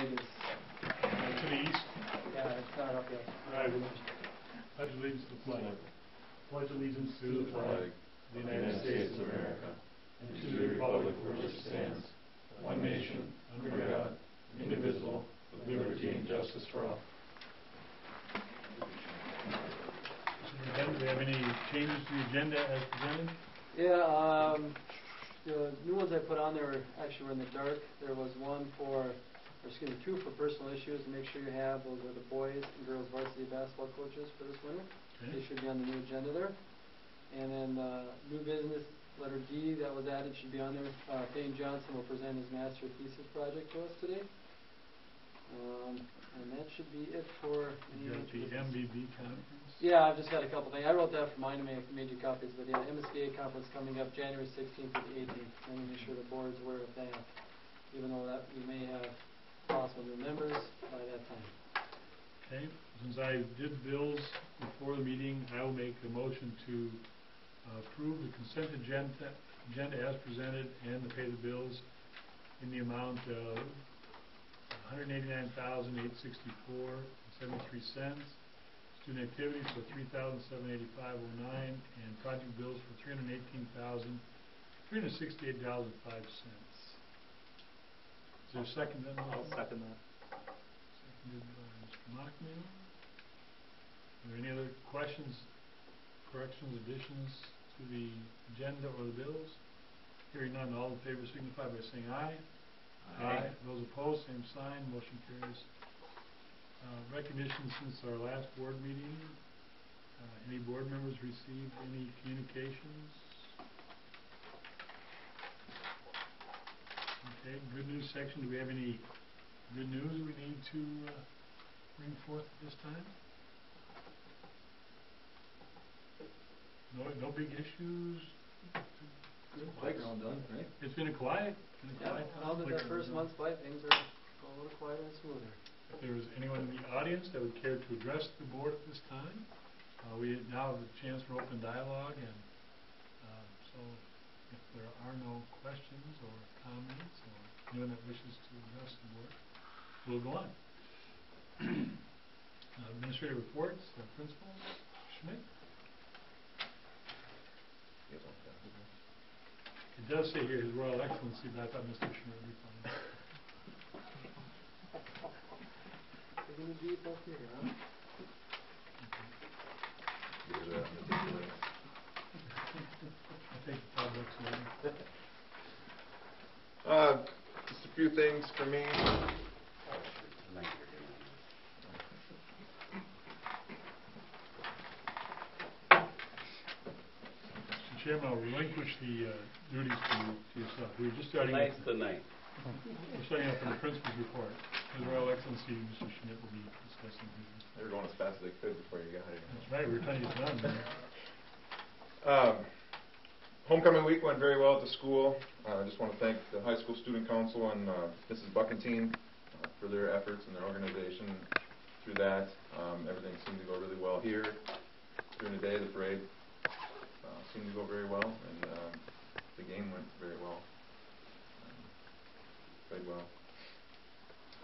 flag is, To the east. yeah, it's not up yet. Right. Pledge allegiance to the flag. Pledge allegiance to the flag of the United States of America, and to the republic for which it stands, one nation, under God, indivisible, with liberty and justice for all. Do we have any changes to the agenda as presented? Yeah, the new ones I put on there actually were in the dark. There was two for personal issues, and make sure you have, those are the boys and girls varsity basketball coaches for this winter. Okay. They should be on the new agenda there. And then new business, letter D, that was added, should be on there. Thane Johnson will present his master thesis project to us today. And that should be it for You got the MBB conference? Yeah, I've just got a couple things. I wrote that for mine and made you copies, but yeah, MSBA conference coming up January 16th to the 18th. Let me make sure the board's aware of that, even though that we may have possible new members by that time. Okay, since I did bills before the meeting, I will make a motion to approve the consent agenda as presented and to pay the bills in the amount of $189,864.73. Student activities for $3,785.09 and project bills for $318,368.05. Is there a second then? I'll second that. Seconded by Mr. Mockman. Are there any other questions, corrections, additions to the agenda or the bills? Hearing none, all in favor signify by saying aye. Aye. Those opposed, same sign. Motion carries. Recognition since our last board meeting. Any board members received any communications? Okay, good news section. Do we have any good news we need to bring forth at this time? No big issues? Good. Playground done, right? It's been a quiet. Now that the first month's by, things are going a little quieter and smoother. If there is anyone in the audience that would care to address the board at this time, we now have a chance for open dialogue, and so if there are no questions or comments or anyone that wishes to address the board, we'll go on. Administrative reports, Principal Schmidt. It does say here His Royal Excellency, but I thought Mr. Schmidt would be fine. We're going to do it up here, huh? I think the project's ready. Just a few things for me. Mr. Chairman, I'll relinquish the duties to yourself. We were just starting Tonight's the night. We're starting up on the principal's report. His Royal Excellency, Mr. Schmidt, will be discussing his. They were going as fast as they could before you got here. That's right, we were trying to get done. Homecoming week went very well at the school. I just want to thank the high school student council and Mrs. Buckentine for their efforts and their organization through that. Everything seemed to go really well here. During the day, the parade seemed to go very well, and the game went very well. Played well.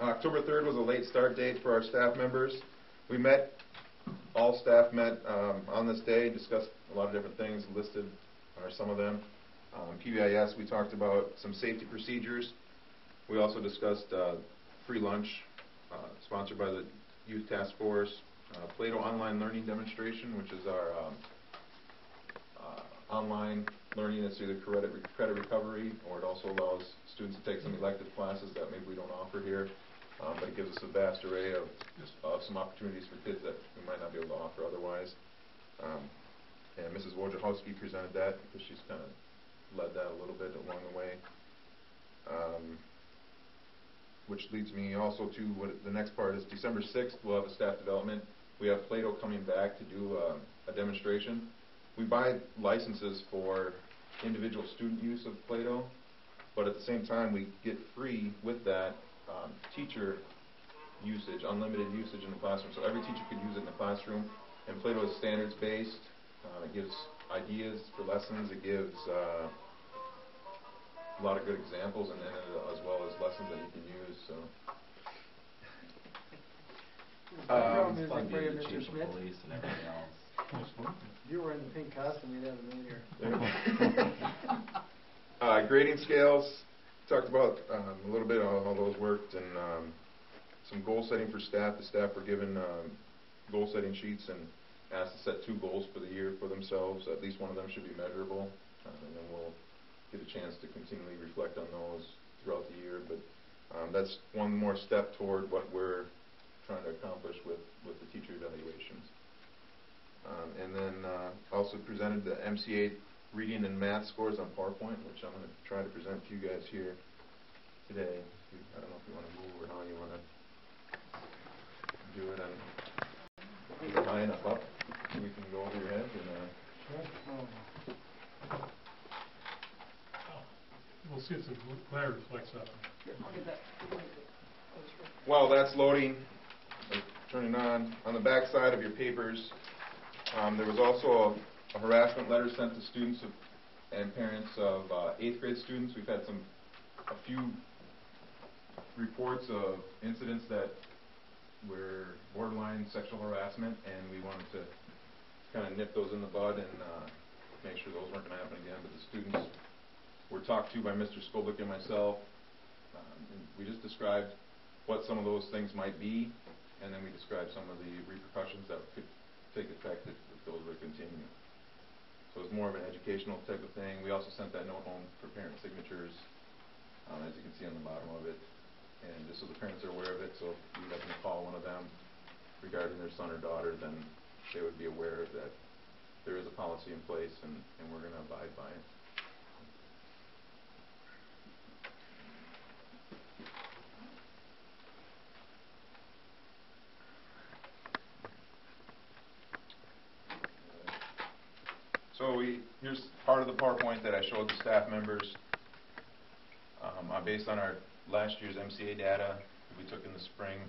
October 3rd was a late start date for our staff members. We met, all staff met on this day, discussed a lot of different things, listed are some of them. PBIS, we talked about some safety procedures. We also discussed free lunch, sponsored by the Youth Task Force, Plato Online Learning Demonstration, which is our online learning that's either credit recovery, or it also allows students to take some elective classes that maybe we don't offer here. But it gives us a vast array of some opportunities for kids that we might not be able to offer otherwise. And Mrs. Wojciechowski presented that because she's kind of led that a little bit along the way. Which leads me also to what the next part is. December 6th, we'll have a staff development. We have Plato coming back to do a demonstration. We buy licenses for individual student use of Plato, but at the same time we get free with that teacher usage, unlimited usage in the classroom. So every teacher could use it in the classroom. And Plato is standards based. It gives ideas for lessons. It gives a lot of good examples, and as well as lessons that you can use. So music fun for you, being the Mr. chief Schmidt. of police and everything else. Nice one. If you were in the pink costume, we'd have a moon here. Grading scales, talked about a little bit on how those worked, and some goal setting for staff. The staff were given goal setting sheets and asked to set 2 goals for the year for themselves. At least one of them should be measurable, and then we'll get a chance to continually reflect on those throughout the year. But that's one more step toward what we're trying to accomplish with the teacher evaluations. And then also presented the MC8 reading and math scores on PowerPoint, which I'm going to try to present to you guys here today. I don't know if you want to move or how you want to do it. Is it high enough up so we can go over your head? We'll see if the glare reflects up. I'll get that. While that's loading, or turning on the back side of your papers, there was also a harassment letter sent to students and parents of 8th grade students. We've had a few reports of incidents that were borderline sexual harassment, and we wanted to kind of nip those in the bud and make sure those weren't going to happen again. But the students were talked to by Mr. Skoblik and myself. And we just described what some of those things might be, and then we described some of the repercussions that could take effect if those were to continue. So it was more of an educational type of thing. We also sent that note home for parent signatures, as you can see on the bottom of it. And just so the parents are aware of it, so if you happen to call one of them regarding their son or daughter, then they would be aware that there is a policy in place and we're going to abide by it. So here's part of the PowerPoint that I showed the staff members based on our last year's MCA data that we took in the spring.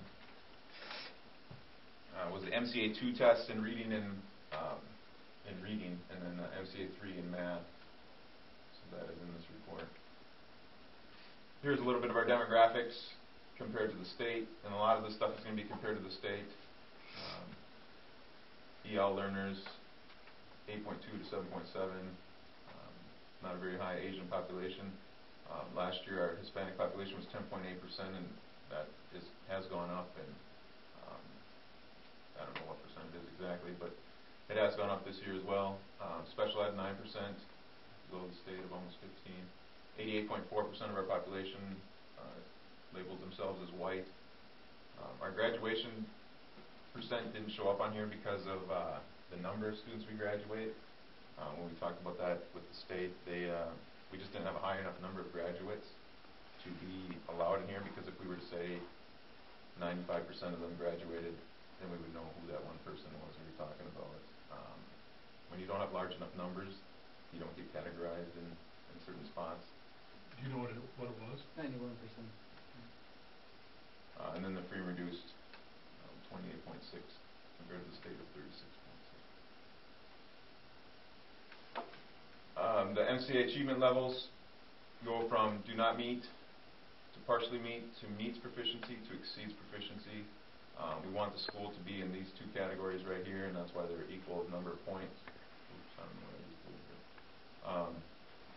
Was the MCA 2 test in reading and then the MCA 3 in math. So that is in this report. Here's a little bit of our demographics compared to the state, and a lot of this stuff is going to be compared to the state. EL learners, 8.2 to 7.7, not a very high Asian population. Last year our Hispanic population was 10.8%, and that has gone up, and I don't know what percent it is exactly, but it has gone up this year as well. Special ed 9%, below the state of almost 15. 88.4% of our population labels themselves as white. Our graduation percent didn't show up on here because of the number of students we graduate. When we talked about that with the state, we just didn't have a high enough number of graduates to be allowed in here, because if we were to say 95% of them graduated, then we would know who that one person was we were talking about. When you don't have large enough numbers, you don't get categorized in certain spots. Do you know what it was? 91%. And then the free and reduced, 28.6 compared to the state of 36.6. The MCA achievement levels go from do not meet to partially meet to meets proficiency to exceeds proficiency. We want the school to be in these 2 categories right here, and that's why they're equal number of points. Oops, I don't know what I just did here.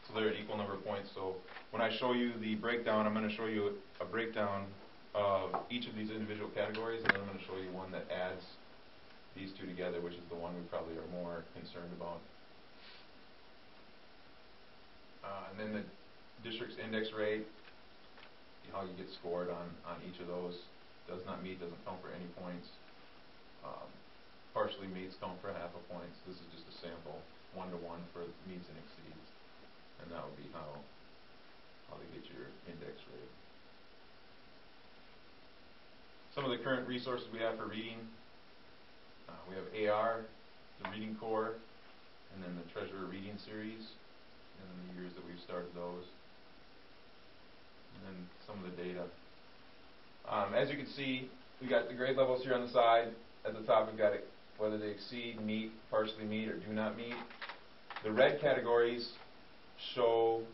So they're an equal number of points. So when I show you the breakdown, I'm going to show you a breakdown of each of these individual categories, and then I'm going to show you one that adds these 2 together, which is the one we probably are more concerned about. And then the district's index rate, how you get scored on each of those. Does not meet doesn't count for any points. Partially meets count for half a point. So this is just a sample, 1-to-1 for meets and exceeds, and that would be how they get your index rate. Some of the current resources we have for reading. We have AR, the Reading Core, and then the Treasurer Reading Series, and then the years that we've started those. And then some of the data. As you can see, we got the grade levels here on the side. At the top, we've got whether they exceed, meet, partially meet, or do not meet. The red categories show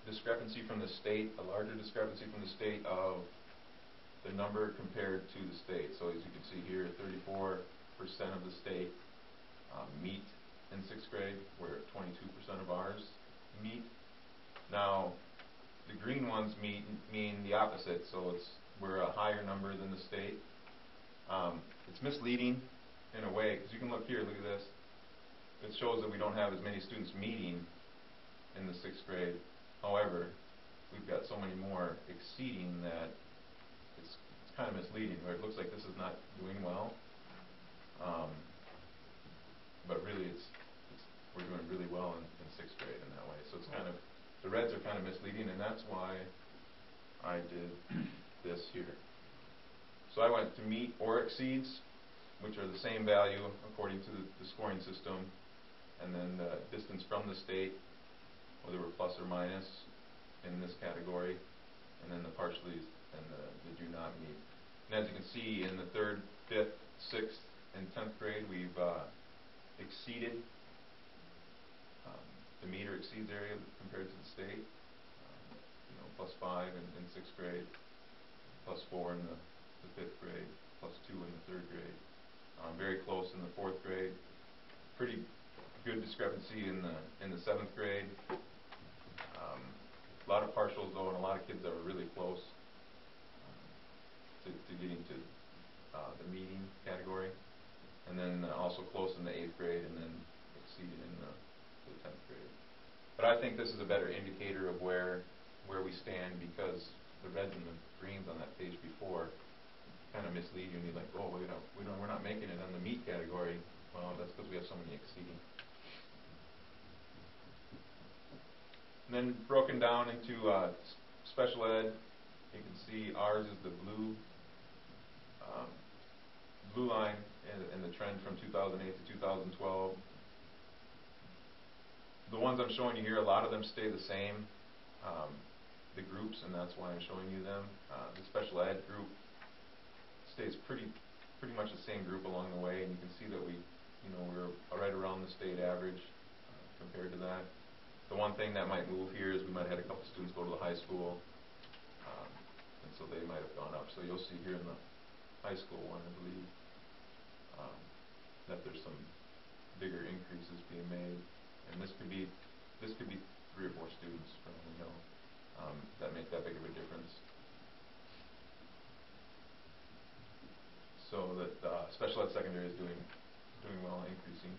discrepancy from the state, a larger discrepancy from the state of the number compared to the state. So as you can see here, 34% of the state meet in 6th grade, where 22% of ours meet. Now, the green ones mean the opposite, so we're a higher number than the state. It's misleading in a way, because you can look here, look at this. It shows that we don't have as many students meeting in the 6th grade. However, we've got so many more exceeding that it's kind of misleading, where it looks like this is not doing well. But really we're doing really well in 6th grade in that way. So it's kind of, the reds are kind of misleading, and that's why I did this here. So I went to meet or exceeds, which are the same value according to the scoring system, and then the distance from the state, whether we're plus or minus in this category, and then the partially and the do not meet. And as you can see, in the 3rd, 5th, 6th, and 10th grade, we've exceeded the meet or exceeds area compared to the state. +5 in 6th grade, +4 in the 5th grade, +2 in the 3rd grade. Very close in the 4th grade. Pretty good discrepancy in the 7th grade. A lot of partials though, and a lot of kids that were really close to getting to the meeting category. And then also close in the 8th grade, and then exceeded in the 10th grade. But I think this is a better indicator of where we stand, because the reds and the greens on that page before kind of mislead you, and you're like, oh, we're not making it on the meet category. Well, that's because we have so many exceeding. And then broken down into special ed, you can see ours is the blue line in the trend from 2008 to 2012. The ones I'm showing you here, a lot of them stay the same, the groups, and that's why I'm showing you them. The special ed group stays pretty much the same group along the way, and you can see that we're right around the state average compared to that. The one thing that might move here is we might have had a couple students go to the high school, and so they might have gone up. So you'll see here in the high school one, I believe, that there's some bigger increases being made, and this could be 3 or 4 students from that make that big of a difference. So that special ed secondary is doing well, increasing.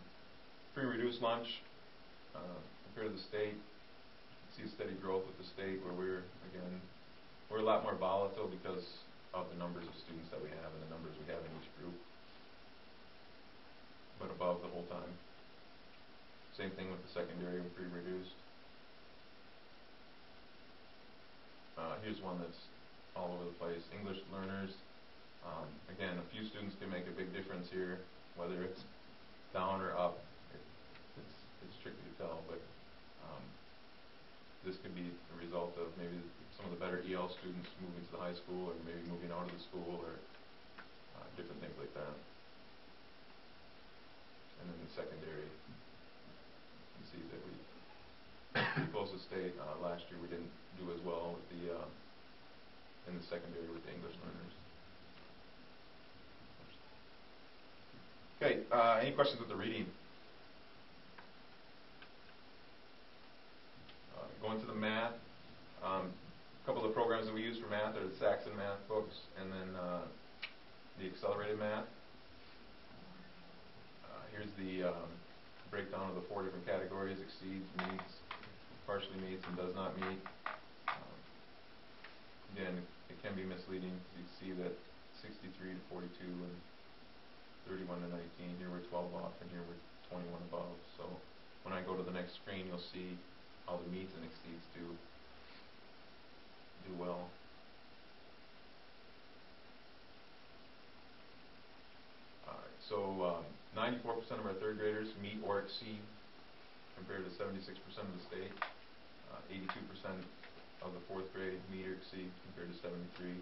Free and reduced lunch compared to the state, you see a steady growth with the state, where we're a lot more volatile because of the numbers of students that we have and the numbers we have in each group, but above the whole time. Same thing with the secondary and free and reduced. Here's one that's all over the place. English learners. Again, a few students can make a big difference here, whether it's down or up. It's tricky to tell, but this could be a result of maybe some of the better EL students moving to the high school, or maybe moving out of the school, or different things like that. And then the secondary, you see that we close the state. Last year we didn't do as well with in the secondary with the English learners. Okay, any questions with the reading? Going to the math, a couple of the programs that we use for math are the Saxon math books, and then the accelerated math. Here's the breakdown of the 4 different categories: exceeds, meets, partially meets, and does not meet. Again, it can be misleading. You see that 63 to 42 and 31 to 19. Here we're 12 off, and here we're 21 above. So when I go to the next screen, you'll see how the meets and exceeds do well. Alright, so 94% of our 3rd graders meet or exceed, compared to 76% of the state. 82% of the 4th grade meet or exceed, compared to 73.